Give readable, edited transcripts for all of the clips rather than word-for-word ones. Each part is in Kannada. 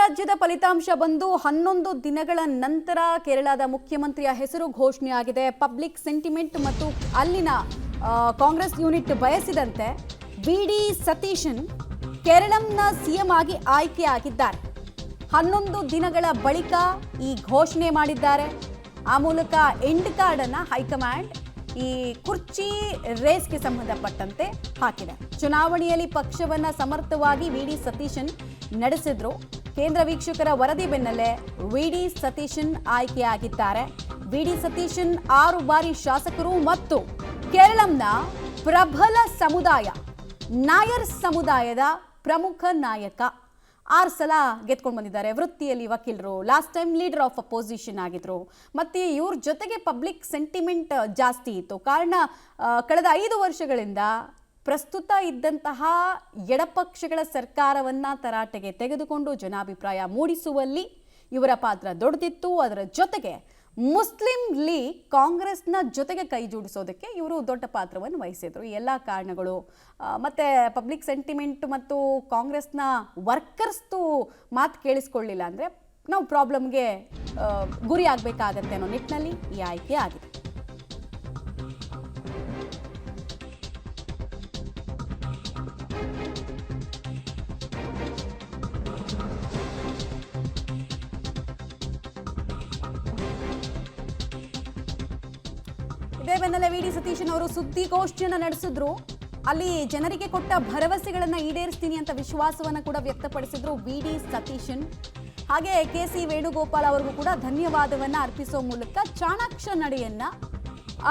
ರಾಜ್ಯದ ಫಲಿತಾಂಶ ಬಂದು 11 ದಿನಗಳ ನಂತರ ಕೇರಳದ ಮುಖ್ಯಮಂತ್ರಿಯ ಹೆಸರು ಘೋಷಣೆಯಾಗಿದೆ. ಪಬ್ಲಿಕ್ ಸೆಂಟಿಮೆಂಟ್ ಮತ್ತು ಅಲ್ಲಿನ ಕಾಂಗ್ರೆಸ್ ಯೂನಿಟ್ ಬಯಸಿದಂತೆ ವಿ.ಡಿ. ಸತೀಶನ್ ಕೇರಳಂನ ಸಿಎಂ ಆಗಿ ಆಯ್ಕೆಯಾಗಿದ್ದಾರೆ. 11 ದಿನಗಳ ಬಳಿಕ ಈ ಘೋಷಣೆ ಮಾಡಿದ್ದಾರೆ. ಆ ಮೂಲಕ ಎಂಡ್ ಕಾರ್ಡ್ ಅನ್ನು ಹೈಕಮಾಂಡ್ ಈ ಕುರ್ಚಿ ರೇಸ್ಗೆ ಸಂಬಂಧಪಟ್ಟಂತೆ ಹಾಕಿದೆ. ಚುನಾವಣೆಯಲ್ಲಿ ಪಕ್ಷವನ್ನ ಸಮರ್ಥವಾಗಿ ವಿ.ಡಿ. ಸತೀಶನ್ ನಡೆಸಿದ್ರು. ಕೇಂದ್ರ ವೀಕ್ಷಕರ ವರದಿ ಬೆನ್ನಲ್ಲೇ ವಿ.ಡಿ. ಸತೀಶನ್ ಆಯ್ಕೆಯಾಗಿದ್ದಾರೆ. ವಿ.ಡಿ. ಸತೀಶನ್ 6 ಬಾರಿ ಶಾಸಕರು ಮತ್ತು ಕೇರಳಂನ ಪ್ರಬಲ ಸಮುದಾಯ ನಾಯರ್ ಸಮುದಾಯದ ಪ್ರಮುಖ ನಾಯಕ. 6 ಸಲ ಗೆದ್ಕೊಂಡು ಬಂದಿದ್ದಾರೆ. ವೃತ್ತಿಯಲ್ಲಿ ವಕೀಲರು, last time leader of opposition ಆಗಿದ್ರು. ಮತ್ತೆ ಇವ್ರ ಜೊತೆಗೆ ಪಬ್ಲಿಕ್ ಸೆಂಟಿಮೆಂಟ್ ಜಾಸ್ತಿ ಇತ್ತು. ಕಾರಣ ಕಳೆದ 5 ವರ್ಷಗಳಿಂದ ಪ್ರಸ್ತುತ ಇದ್ದಂತಹ ಎಡಪಕ್ಷಗಳ ಸರ್ಕಾರವನ್ನ ತರಾಟೆಗೆ ತೆಗೆದುಕೊಂಡು ಜನಾಭಿಪ್ರಾಯ ಮೂಡಿಸುವಲ್ಲಿ ಇವರ ಪಾತ್ರ ದೊಡ್ಡದಿತ್ತು. ಅದರ ಜೊತೆಗೆ ಮುಸ್ಲಿಂ ಲೀಗ್ ಕಾಂಗ್ರೆಸ್ನ ಜೊತೆಗೆ ಕೈ ಜೋಡಿಸೋದಕ್ಕೆ ಇವರು ದೊಡ್ಡ ಪಾತ್ರವನ್ನು ವಹಿಸಿದ್ರು. ಈ ಎಲ್ಲ ಕಾರಣಗಳು ಮತ್ತೆ ಪಬ್ಲಿಕ್ ಸೆಂಟಿಮೆಂಟ್ ಮತ್ತು ಕಾಂಗ್ರೆಸ್ನ ವರ್ಕರ್ಸ್ದು ಮಾತು ಕೇಳಿಸ್ಕೊಳ್ಳಿಲ್ಲ ಅಂದರೆ ನಾವು ಪ್ರಾಬ್ಲಮ್ಗೆ ಗುರಿ ಆಗಬೇಕಾಗತ್ತೆ ಅನ್ನೋ ನಿಟ್ಟಿನಲ್ಲಿ ಈ ಆಯ್ಕೆ ಆಗಿದೆ. ಇದೇ ಬೆನ್ನಲ್ಲೇ ವಿ.ಡಿ. ಸತೀಶನ್ ಅವರು ಸುದ್ದಿಗೋಷ್ಠಿಯನ್ನು ನಡೆಸಿದ್ರು. ಅಲ್ಲಿ ಜನರಿಗೆ ಕೊಟ್ಟ ಭರವಸೆಗಳನ್ನು ಈಡೇರಿಸ್ತೀನಿ ಅಂತ ವಿಶ್ವಾಸವನ್ನು ಕೂಡ ವ್ಯಕ್ತಪಡಿಸಿದ್ರು ವಿ.ಡಿ. ಸತೀಶನ್. ಹಾಗೆ ಕೆ.ಸಿ. ವೇಣುಗೋಪಾಲ್ ಅವರಿಗೂ ಕೂಡ ಧನ್ಯವಾದವನ್ನು ಅರ್ಪಿಸೋ ಮೂಲಕ ಚಾಣಾಕ್ಷ ನಡೆಯನ್ನ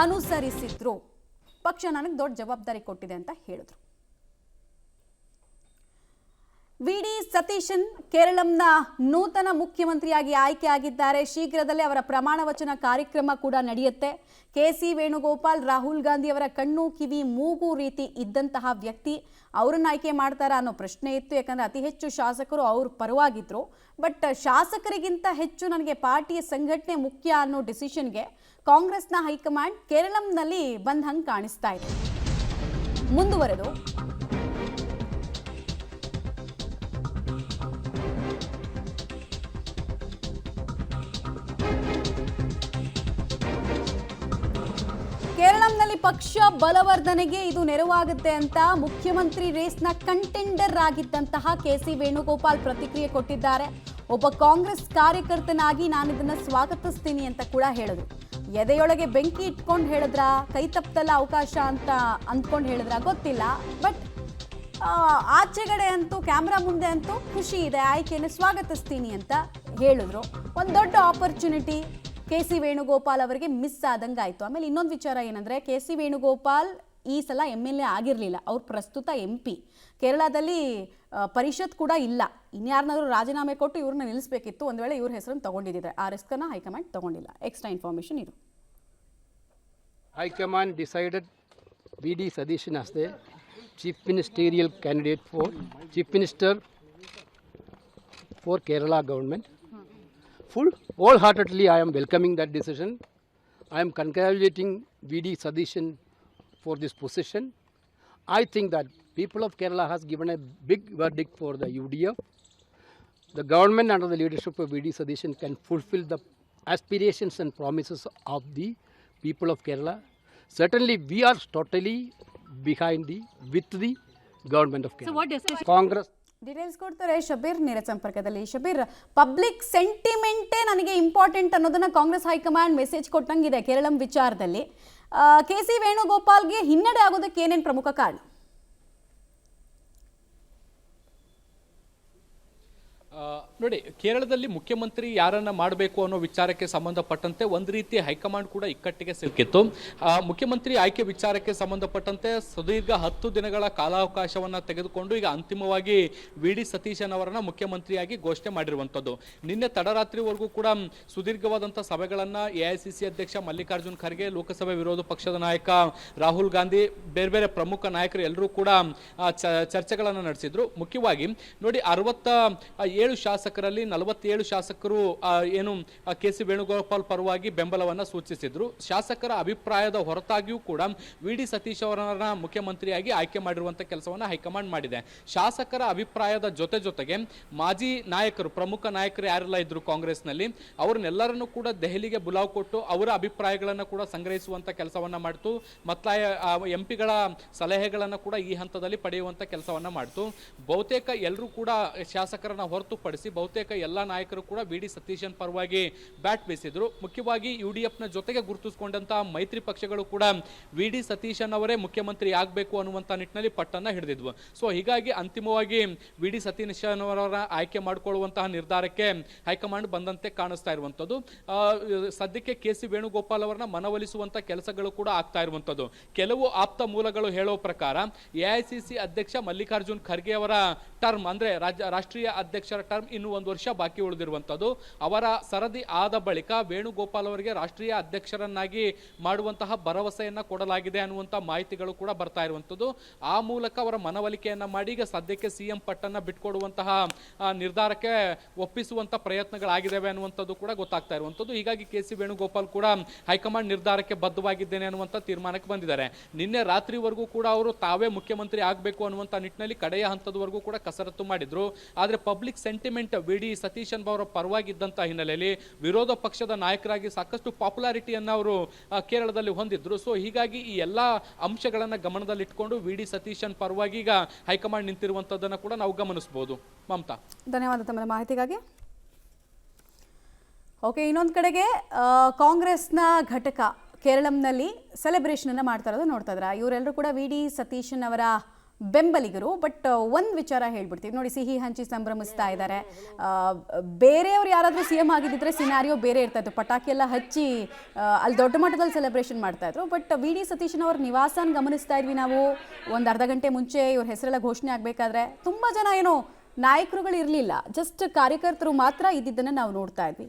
ಅನುಸರಿಸಿದ್ರು. ಪಕ್ಷ ನನಗೆ ದೊಡ್ಡ ಜವಾಬ್ದಾರಿ ಕೊಟ್ಟಿದೆ ಅಂತ ಹೇಳಿದ್ರು. ವಿ.ಡಿ. ಸತೀಶನ್ ಕೇರಳಂನ ನೂತನ ಮುಖ್ಯಮಂತ್ರಿಯಾಗಿ ಆಯ್ಕೆಯಾಗಿದ್ದಾರೆ. ಶೀಘ್ರದಲ್ಲೇ ಅವರ ಪ್ರಮಾಣ ವಚನ ಕಾರ್ಯಕ್ರಮ ಕೂಡ ನಡೆಯುತ್ತೆ. ಕೆ.ಸಿ. ವೇಣುಗೋಪಾಲ್ ರಾಹುಲ್ ಗಾಂಧಿ ಅವರ ಕಣ್ಣು ಕಿವಿ ಮೂಗು ರೀತಿ ಇದ್ದಂತಹ ವ್ಯಕ್ತಿ. ಅವರನ್ನ ಆಯ್ಕೆ ಮಾಡ್ತಾರಾ ಅನ್ನೋ ಪ್ರಶ್ನೆ ಇತ್ತು. ಯಾಕಂದ್ರೆ ಅತಿ ಹೆಚ್ಚು ಶಾಸಕರು ಅವ್ರ ಪರವಾಗಿದ್ರು. ಬಟ್ ಶಾಸಕರಿಗಿಂತ ಹೆಚ್ಚು ನನಗೆ ಪಾರ್ಟಿಯ ಸಂಘಟನೆ ಮುಖ್ಯ ಅನ್ನೋ ಡಿಸಿಷನ್ಗೆ ಕಾಂಗ್ರೆಸ್ನ ಹೈಕಮಾಂಡ್ ಕೇರಳಂನಲ್ಲಿ ಬಂದ್ ಹಂಗೆ ಕಾಣಿಸ್ತಾ ಇದೆ. ಮುಂದುವರೆದು ಕೇರಳಂನಲ್ಲಿ ಪಕ್ಷ ಬಲವರ್ಧನೆಗೆ ಇದು ನೆರವಾಗುತ್ತೆ ಅಂತ ಮುಖ್ಯಮಂತ್ರಿ ರೇಸ್ನ ಕಂಟೆಂಡರ್ ಆಗಿದ್ದಂತಹ ಕೆ.ಸಿ. ವೇಣುಗೋಪಾಲ್ ಪ್ರತಿಕ್ರಿಯೆ ಕೊಟ್ಟಿದ್ದಾರೆ. ಒಬ್ಬ ಕಾಂಗ್ರೆಸ್ ಕಾರ್ಯಕರ್ತನಾಗಿ ನಾನು ಇದನ್ನ ಸ್ವಾಗತಿಸ್ತೀನಿ ಅಂತ ಕೂಡ ಹೇಳಿದ್ರು. ಎದೆಯೊಳಗೆ ಬೆಂಕಿ ಇಟ್ಕೊಂಡು ಹೇಳಿದ್ರ, ಕೈ ತಪ್ಪದಲ್ಲ ಅವಕಾಶ ಅಂತ ಅಂದ್ಕೊಂಡು ಹೇಳಿದ್ರ ಗೊತ್ತಿಲ್ಲ. ಬಟ್ ಆಚೆಗಡೆ ಅಂತೂ ಕ್ಯಾಮ್ರಾ ಮುಂದೆ ಅಂತೂ ಖುಷಿ ಇದೆ, ಆಯ್ಕೆಯನ್ನು ಸ್ವಾಗತಿಸ್ತೀನಿ ಅಂತ ಹೇಳಿದ್ರು. ಒಂದು ದೊಡ್ಡ ಆಪರ್ಚುನಿಟಿ ಕೆ.ಸಿ. ವೇಣುಗೋಪಾಲ್ ಅವರಿಗೆ ಮಿಸ್ ಆದಂಗೆ ಆಯಿತು. ಆಮೇಲೆ ಇನ್ನೊಂದು ವಿಚಾರ ಏನಂದರೆ ಕೆ.ಸಿ. ವೇಣುಗೋಪಾಲ್ ಈ ಸಲ MLA ಆಗಿರಲಿಲ್ಲ. ಅವ್ರು ಪ್ರಸ್ತುತ MP. ಕೇರಳದಲ್ಲಿ ಪರಿಷತ್ ಕೂಡ ಇಲ್ಲ. ಇನ್ಯಾರನ್ನಾದ್ರೂ ರಾಜೀನಾಮೆ ಕೊಟ್ಟು ಇವ್ರನ್ನ ನಿಲ್ಲಿಸಬೇಕಿತ್ತು. ಒಂದು ವೇಳೆ ಇವ್ರ ಹೆಸರನ್ನು ತಗೊಂಡಿದ್ದಾರೆ. ಆ ರಿಸ್ಕನ್ನು ಹೈಕಮಾಂಡ್ ತಗೊಂಡಿಲ್ಲ. ಎಕ್ಸ್ಟ್ರಾ ಇನ್ಫಾರ್ಮೇಷನ್ ಇದು. High command decided V D. Satheesan as the chief ministerial candidate for chief minister for Kerala government. Wholeheartedly I am welcoming that decision. I am congratulating V.D. Satisan for this position. I think that people of Kerala has given a big verdict for the UDF. The government under the leadership of V.D. Satisan can fulfill the aspirations and promises of the people of Kerala. Certainly we are totally with the government of Kerala. So what discussion? Congress details ಕೊಡ್ತಾರೆ ಶಬೀರ್ ನೇರ ಸಂಪರ್ಕದಲ್ಲಿ. ಶಬೀರ್, ಪಬ್ಲಿಕ್ ಸೆಂಟಿಮೆಂಟೇ ನನಗೆ ಇಂಪಾರ್ಟೆಂಟ್ ಅನ್ನೋದನ್ನ ಕಾಂಗ್ರೆಸ್ ಹೈಕಮಾಂಡ್ ಮೆಸೇಜ್ ಕೊಟ್ಟಂಗಿದೆ ಕೇರಳಂ ವಿಚಾರದಲ್ಲಿ. ಕೆ.ಸಿ. ವೇಣುಗೋಪಾಲ್ಗೆ ಹಿನ್ನಡೆ ಆಗೋದಕ್ಕೆ ಏನೇನು ಪ್ರಮುಖ ಕಾರಣ? ನೋಡಿ, ಕೇರಳದಲ್ಲಿ ಮುಖ್ಯಮಂತ್ರಿ ಯಾರನ್ನ ಮಾಡಬೇಕು ಅನ್ನೋ ವಿಚಾರಕ್ಕೆ ಸಂಬಂಧಪಟ್ಟಂತೆ ಒಂದು ರೀತಿ ಹೈಕಮಾಂಡ್ ಕೂಡ ಇಕ್ಕಟ್ಟಿಗೆ ಸಿಲುಕಿತ್ತು. ಮುಖ್ಯಮಂತ್ರಿ ಆಯ್ಕೆ ವಿಚಾರಕ್ಕೆ ಸಂಬಂಧಪಟ್ಟಂತೆ ಸುದೀರ್ಘ 10 ದಿನಗಳ ಕಾಲಾವಕಾಶವನ್ನು ತೆಗೆದುಕೊಂಡು ಈಗ ಅಂತಿಮವಾಗಿ ವಿ.ಡಿ. ಸತೀಶನ್ ಅವರನ್ನ ಮುಖ್ಯಮಂತ್ರಿಯಾಗಿ ಘೋಷಣೆ ಮಾಡಿರುವಂಥದ್ದು. ನಿನ್ನೆ ತಡರಾತ್ರಿವರೆಗೂ ಕೂಡ ಸುದೀರ್ಘವಾದಂಥ ಸಭೆಗಳನ್ನು AICC ಅಧ್ಯಕ್ಷ ಮಲ್ಲಿಕಾರ್ಜುನ್ ಖರ್ಗೆ, ಲೋಕಸಭೆ ವಿರೋಧ ಪಕ್ಷದ ನಾಯಕ ರಾಹುಲ್ ಗಾಂಧಿ, ಬೇರೆ ಬೇರೆ ಪ್ರಮುಖ ನಾಯಕರು ಎಲ್ಲರೂ ಕೂಡ ಚರ್ಚೆಗಳನ್ನು ನಡೆಸಿದ್ರು. ಮುಖ್ಯವಾಗಿ ನೋಡಿ, 67 ಶಾಸಕರು ಶಾಸಕರಲ್ಲಿ 47 ಶಾಸಕರು ಏನು ಕೆ ಸಿ ವೇಣುಗೋಪಾಲ್ ಪರವಾಗಿ ಬೆಂಬಲವನ್ನು ಸೂಚಿಸಿದ್ರು. ಶಾಸಕರ ಅಭಿಪ್ರಾಯದ ಹೊರತಾಗಿಯೂ ಕೂಡ ವಿ ಡಿ ಸತೀಶ್ ಅವರನ್ನ ಮುಖ್ಯಮಂತ್ರಿಯಾಗಿ ಆಯ್ಕೆ ಮಾಡಿರುವಂಥ ಕೆಲಸವನ್ನು ಹೈಕಮಾಂಡ್ ಮಾಡಿದೆ. ಶಾಸಕರ ಅಭಿಪ್ರಾಯದ ಜೊತೆಗೆ ಮಾಜಿ ನಾಯಕರು, ಪ್ರಮುಖ ನಾಯಕರು ಯಾರೆಲ್ಲ ಇದ್ರು ಕಾಂಗ್ರೆಸ್ನಲ್ಲಿ, ಅವ್ರನ್ನೆಲ್ಲರನ್ನು ಕೂಡ ದೆಹಲಿಗೆ ಬುಲಾವ್ ಕೊಟ್ಟು ಅವರ ಅಭಿಪ್ರಾಯಗಳನ್ನು ಕೂಡ ಸಂಗ್ರಹಿಸುವಂಥ ಕೆಲಸವನ್ನು ಮಾಡ್ತು. ಮತ್ತಾಯ ಎಂಪಿಗಳ ಸಲಹೆಗಳನ್ನು ಕೂಡ ಈ ಹಂತದಲ್ಲಿ ಪಡೆಯುವಂಥ ಕೆಲಸವನ್ನು ಮಾಡ್ತು. ಬಹುತೇಕ ಎಲ್ಲರೂ ಕೂಡ ಶಾಸಕರನ್ನ ಹೊರತುಪಡಿಸಿ ಬಹುತೇಕ ಎಲ್ಲ ನಾಯಕರು ಕೂಡ ವಿ ಡಿ ಸತೀಶನ್ ಪರವಾಗಿ ಬ್ಯಾಟ್ ಬೀಸಿದ್ರು. ಮುಖ್ಯವಾಗಿ UDFನ ಜೊತೆಗೆ ಗುರುತಿಸಿಕೊಂಡಂತಹ ಮೈತ್ರಿ ಪಕ್ಷಗಳು ಕೂಡ ವಿ ಡಿ ಸತೀಶನ್ ಅವರೇ ಮುಖ್ಯಮಂತ್ರಿ ಆಗಬೇಕು ಅನ್ನುವಂಥ ನಿಟ್ಟಿನಲ್ಲಿ ಪಟ್ಟನ್ನ ಹಿಡಿದಿದ್ವು. ಸೊ ಹೀಗಾಗಿ ಅಂತಿಮವಾಗಿ ವಿ ಡಿ ಸತೀಶನ್ ಅವರ ಆಯ್ಕೆ ಮಾಡಿಕೊಳ್ಳುವಂತಹ ನಿರ್ಧಾರಕ್ಕೆ ಹೈಕಮಾಂಡ್ ಬಂದಂತೆ ಕಾಣಿಸ್ತಾ ಇರುವಂಥದ್ದು. ಸದ್ಯಕ್ಕೆ ಕೆ ಸಿ ವೇಣುಗೋಪಾಲ್ ಅವರನ್ನ ಮನವೊಲಿಸುವಂತ ಕೆಲಸಗಳು ಕೂಡ ಆಗ್ತಾ ಇರುವಂಥದ್ದು. ಕೆಲವು ಆಪ್ತ ಮೂಲಗಳು ಹೇಳೋ ಪ್ರಕಾರ AICC ಅಧ್ಯಕ್ಷ ಮಲ್ಲಿಕಾರ್ಜುನ್ ಖರ್ಗೆ ಅವರ ಟರ್ಮ್ ಅಂದ್ರೆ ರಾಷ್ಟ್ರೀಯ ಅಧ್ಯಕ್ಷರ ಟರ್ಮ್ ಇನ್ನು 1 ವರ್ಷ ಬಾಕಿ ಉಳಿದಿರುವಂಥದ್ದು. ಅವರ ಸರದಿ ಆದ ಬಳಿಕ ವೇಣುಗೋಪಾಲ್ ಅವರಿಗೆ ರಾಷ್ಟ್ರೀಯ ಅಧ್ಯಕ್ಷರನ್ನಾಗಿ ಮಾಡುವಂತಹ ಭರವಸೆಯನ್ನ ಕೊಡಲಾಗಿದೆ ಅನ್ನುವಂಥ ಮಾಹಿತಿಗಳು ಕೂಡ ಬರ್ತಾ ಇರುವಂಥದ್ದು. ಆ ಮೂಲಕ ಅವರ ಮನವೊಲಿಕೆಯನ್ನ ಮಾಡಿ ಈಗ ಸದ್ಯಕ್ಕೆ CM ಪಟ್ಟನ್ನ ಬಿಟ್ಕೊಡುವಂತಹ ನಿರ್ಧಾರಕ್ಕೆ ಒಪ್ಪಿಸುವಂತ ಪ್ರಯತ್ನಗಳಾಗಿದ್ದಾವೆ ಅನ್ನುವಂಥದ್ದು ಕೂಡ ಗೊತ್ತಾಗ್ತಾ ಇರುವಂಥದ್ದು. ಹೀಗಾಗಿ ಕೆ ಸಿ ವೇಣುಗೋಪಾಲ್ ಕೂಡ ಹೈಕಮಾಂಡ್ ನಿರ್ಧಾರಕ್ಕೆ ಬದ್ಧವಾಗಿದ್ದೇನೆ ಅನ್ನುವಂಥ ತೀರ್ಮಾನಕ್ಕೆ ಬಂದಿದ್ದಾರೆ. ನಿನ್ನೆ ರಾತ್ರಿವರೆಗೂ ಕೂಡ ಅವರು ತಾವೇ ಮುಖ್ಯಮಂತ್ರಿ ಆಗಬೇಕು ಅನ್ನುವಂಥ ನಿಟ್ಟಿನಲ್ಲಿ ಕಡೆಯ ಹಂತದವರೆಗೂ ಕೂಡ ಕಸರತ್ತು ಮಾಡಿದ್ರು. ಆದರೆ public sentiment V D Satheesan ಅವರ ಪರವಾಗಿದ್ದಂಥ ಹಿನ್ನೆಲೆಯಲ್ಲಿ ವಿರೋಧ ಪಕ್ಷದ ನಾಯಕರಾಗಿ ಸಾಕಷ್ಟು ಪಾಪ್ಯುಲಾರಿಟಿಯನ್ನು ಅವರು ಕೇರಳದಲ್ಲಿ ಹೊಂದಿದ್ರು. ಸೊ ಹೀಗಾಗಿ ಈ ಎಲ್ಲ ಅಂಶಗಳನ್ನು ಗಮನದಲ್ಲಿಟ್ಕೊಂಡು ವಿ ಡಿ ಸತೀಶನ್ ಪರವಾಗಿ ಈಗ ಹೈಕಮಾಂಡ್ ನಿಂತಿರುವಂಥದ್ದನ್ನು ಕೂಡ ನಾವು ಗಮನಿಸಬಹುದು. ಮಮತಾ, ಧನ್ಯವಾದ ತಮ್ಮ ಮಾಹಿತಿಗಾಗಿ. ಓಕೆ, ಇನ್ನೊಂದು ಕಡೆಗೆ ಕಾಂಗ್ರೆಸ್ನ ಘಟಕ ಕೇರಳಂನಲ್ಲಿ ಸೆಲೆಬ್ರೇಷನನ್ನು ಮಾಡ್ತಾ ಇರೋದು ನೋಡ್ತಾ ಇದ್ದಾರೆ. ಇವರೆಲ್ಲರೂ ಕೂಡ ವಿ ಡಿ ಸತೀಶನ್ ಅವರ ಬೆಂಬಲಿಗರು. ಬಟ್ ಒಂದು ವಿಚಾರ ಹೇಳ್ಬಿಡ್ತೀವಿ ನೋಡಿ, ಸಿಹಿ ಹಂಚಿ ಸಂಭ್ರಮಿಸ್ತಾ ಇದ್ದಾರೆ. ಬೇರೆಯವ್ರು ಯಾರಾದರೂ CM ಆಗಿದ್ದಿದ್ರೆ ಸಿನಾರಿಯೋ ಬೇರೆ ಇರ್ತಾ ಇತ್ತು, ಪಟಾಕಿ ಎಲ್ಲ ಹಚ್ಚಿ ಅಲ್ಲಿ ದೊಡ್ಡ ಮಟ್ಟದಲ್ಲಿ ಸೆಲೆಬ್ರೇಷನ್ ಮಾಡ್ತಾ ಇದ್ರು. ಬಟ್ ವಿ ಡಿ ಸತೀಶನ್ ಅವ್ರ ನಿವಾಸನ ಗಮನಿಸ್ತಾ ಇದ್ವಿ ನಾವು. ಒಂದು ಅರ್ಧ ಗಂಟೆ ಮುಂಚೆ ಇವ್ರ ಹೆಸರೆಲ್ಲ ಘೋಷಣೆ ಆಗಬೇಕಾದ್ರೆ ತುಂಬ ಜನ ಏನೋ ನಾಯಕರುಗಳು ಇರಲಿಲ್ಲ, ಜಸ್ಟ್ ಕಾರ್ಯಕರ್ತರು ಮಾತ್ರ ಇದ್ದಿದ್ದನ್ನು ನಾವು ನೋಡ್ತಾ ಇದ್ವಿ.